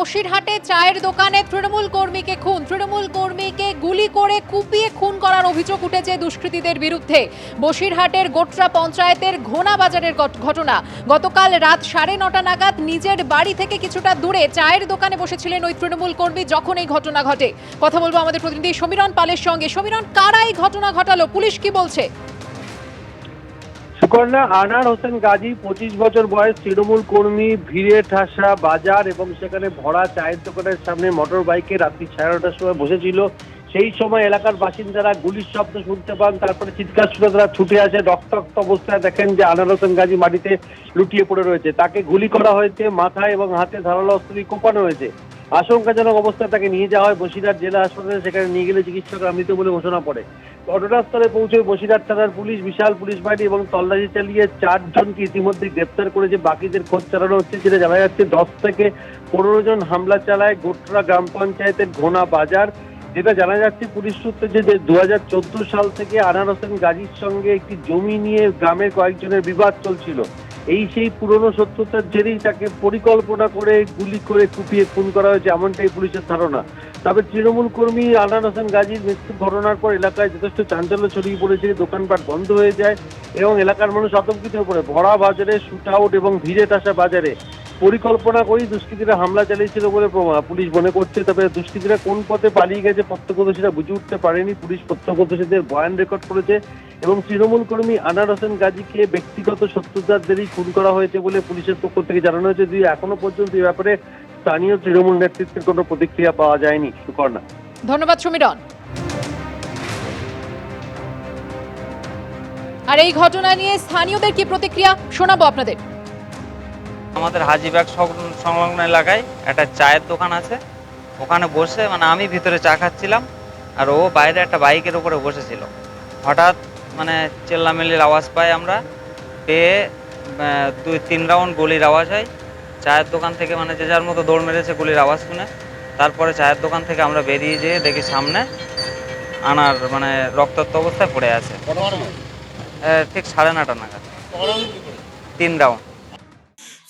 বসিরহাটে চায়ের দোকানে তৃণমূল কর্মীকে খুন, তৃণমূল কর্মীকে গুলি করে কুপিয়ে খুন করার অভিযোগ উঠেছে দুষ্কৃতীদের বিরুদ্ধে। বসিরহাটের গোটরা পঞ্চায়েতের ঘোনা বাজারের ঘটনা। গতকাল রাত 9:30 নাগাদ নিজের বাড়ি থেকে কিছুটা দূরে চায়ের দোকানে বসেছিলেন ওই তৃণমূল কর্মী যখন এই ঘটনা ঘটে। কথা বলবো আমাদের প্রতিনিধি সমীরণ পালের সঙ্গে। সমীরণ, কারা এই ঘটনা ঘটালো, পুলিশ কি বলছে? সুকন্যা, আনার হোসেন গাজী 25 বছর বয়স, তৃণমূল কর্মী, ভিড়ে ঠাসা বাজার এবং সেখানে ভরা চায়ের দোকানের সামনে মোটর বাইকে রাত্রি 9:30টার সময় বসেছিল। সেই সময় এলাকার বাসিন্দারা গুলির শব্দ শুনতে পান, তারপরে চিৎকার শুনে তারা ছুটে আসে। রক্তাক্ত অবস্থায় দেখেন যে আনার হোসেন গাজী মাটিতে লুটিয়ে পড়ে রয়েছে। তাকে গুলি করা হয়েছে, মাথায় এবং হাতে ধারালো অস্ত্র দিয়ে কোপানো হয়েছে। আশঙ্কাজনক অবস্থায় তাকে নিয়ে যাওয়া হয় বসিরহাট জেলা হাসপাতালে। সেখানে নিয়ে গেলে চিকিৎসকরা মৃত বলে ঘোষণা করে। ঘটনাস্থলে পৌঁছে বসিরহাট থানার পুলিশ বিশাল পুলিশ বাহিনী এবং তল্লাশি চালিয়ে 4 জনকে ইতিমধ্যে গ্রেপ্তার করেছে। বাকিদের খোঁজ চালানো হচ্ছে। যেটা জানা যাচ্ছে 10 থেকে 15 জন হামলা চালায় গোটরা গ্রাম পঞ্চায়েতের ঘোনা বাজার। যেটা জানা যাচ্ছে পুলিশ সূত্রে যে 2014 সাল থেকে আনার হোসেন গাজীর সঙ্গে একটি জমি নিয়ে গ্রামের কয়েকজনের বিবাদ চলছিল। সেই পুরনো শত্রুতার জেরেই তাকে পরিকল্পনা করে গুলি করে কুপিয়ে খুন করা হয়েছে, এমনটাই পুলিশের ধারণা। তবে তৃণমূল কর্মী আনার হোসেন গাজীর মৃত্যুর ঘটনার পর এলাকায় যথেষ্ট চাঞ্চল্য ছড়িয়ে পড়েছে। দোকানপাট বন্ধ হয়ে যায় এবং এলাকার মানুষ আতঙ্কিত হয়ে পড়ে। ভরা বাজারে, শুট আউট এবং ভিড়ে ঠাসা বাজারে পরিকল্পনা করেই দুষ্কৃতীরা হামলা চালিয়েছিল বলে পুলিশ মনে করছে। তবে দুষ্কৃতীরা কোন পথে পালিয়ে গেছে প্রত্যক্ষদর্শীরা বুঝে উঠতে পারেনি। পুলিশ প্রত্যক্ষদর্শীদের বয়ান রেকর্ড করেছে এবং তৃণমূল কর্মী আনার হোসেন গাজীকে ব্যক্তিগত শত্রুতার জেরেই খুন করা হয়েছে বলে পুলিশের পক্ষ থেকে জানানো হয়েছে। যদিও এখনো পর্যন্ত এই ব্যাপারে স্থানীয় তৃণমূল নেতৃত্বের কোনো প্রতিক্রিয়া পাওয়া যায়নি। সুকর্ণা, ধন্যবাদ সমীরণ। আর এই ঘটনা নিয়ে স্থানীয়দের কি প্রতিক্রিয়া শোনাবো আপনাদের। আমাদের হাজিবাগ সংলগ্ন এলাকায় একটা চায়ের দোকান আছে। ওখানে বসে আমি ভিতরে চা খাচ্ছিলাম আর ও বাইরে একটা বাইকের উপরে বসেছিল। হঠাৎ চেল্লামেল্লির আওয়াজ পাই আমরা, পেয়ে 2-3 রাউন্ড গুলির আওয়াজ হয়। চায়ের দোকান থেকে যে যার মতো দৌড় মেরেছে গুলির আওয়াজ শুনে। তারপরে চায়ের দোকান থেকে আমরা বেরিয়ে যেয়ে দেখি সামনে আনার রক্তাক্ত অবস্থায় পড়ে আছে। ঠিক 9:30 নাগাদ 3 রাউন্ড।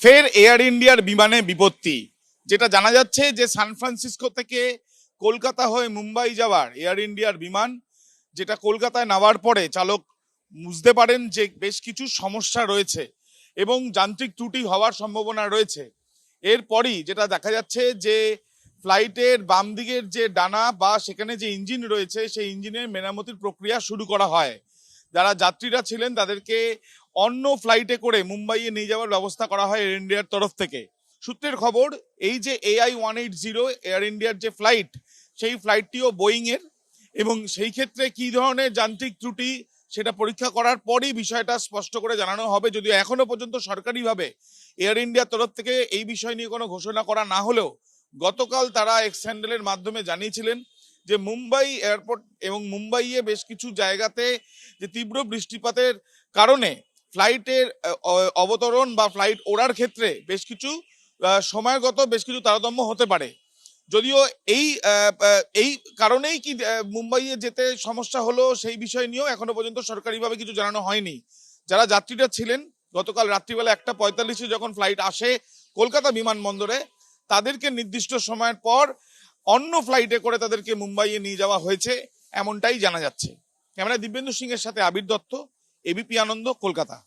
ফের এয়ার ইন্ডিয়ার বিমানে বিপত্তি। যেটা জানা যাচ্ছে যে সান ফ্রান্সিসকো থেকে কলকাতা হয়ে মুম্বাই যাওয়ার এয়ার ইন্ডিয়ার বিমান, যেটা কলকাতায় নামার পরে চালক বুঝতে পারেন যে বেশ কিছু সমস্যা রয়েছে এবং যান্ত্রিক ত্রুটি হওয়ার সম্ভাবনা রয়েছে। এরপরই যেটা দেখা যাচ্ছে যে ফ্লাইটের বাম দিকের যে ডানা বা সেখানে যে ইঞ্জিন রয়েছে সেই ইঞ্জিনের মেরামতির প্রক্রিয়া শুরু করা হয়। যারা যাত্রীরা ছিলেন তাদেরকে অন্য ফ্লাইটে করে মুম্বাইয়ে নিয়ে যাওয়ার ব্যবস্থা করা হয় এয়ার ইন্ডিয়ার তরফ থেকে। সূত্রের খবর, এই যে AI-180 এয়ার ইন্ডিয়ার যে ফ্লাইট, সেই ফ্লাইটটিও বোয়িং এর এবং সেই ক্ষেত্রে কি ধরনের যান্ত্রিক ত্রুটি সেটা পরীক্ষা করার পরই বিষয়টা স্পষ্ট করে জানানো হবে। যদিও এখনো পর্যন্ত সরকারিভাবে এয়ার ইন্ডিয়ার তরফ থেকে এই বিষয় নিয়ে কোনো ঘোষণা করা না হলেও গতকাল তারা এক্স হ্যান্ডেলের মাধ্যমে জানিয়েছিলেন যে মুম্বাই এয়ারপোর্ট এবং মুম্বাইয়ে বেশ কিছু জায়গাতে যে তীব্র বৃষ্টিপাতের কারণে ফ্লাইটের অবতরণ বা ফ্লাইট ওড়ার ক্ষেত্রে বেশ কিছু সময়গত বেশ কিছু তারতম্য হতে পারে। যদিও এই কারণেই কি মুম্বাইয়ে যেতে সমস্যা হলো সেই বিষয় নিয়েও এখনো পর্যন্ত সরকারিভাবে কিছু জানানো হয়নি। যারা যাত্রীরা ছিলেন গতকাল রাত্রিবেলা 1:45-এ যখন ফ্লাইট আসে কলকাতা বিমানবন্দরে, তাদেরকে নির্দিষ্ট সময়ের পর অন্য ফ্লাইটে করে তাদেরকে মুম্বাইয়ে নিয়ে যাওয়া হয়েছে, এমনটাই জানা যাচ্ছে। ক্যামেরা দিব্যেন্দু সিং এর সাথে আবির দত্ত, এবিপি আনন্দ, কলকাতা।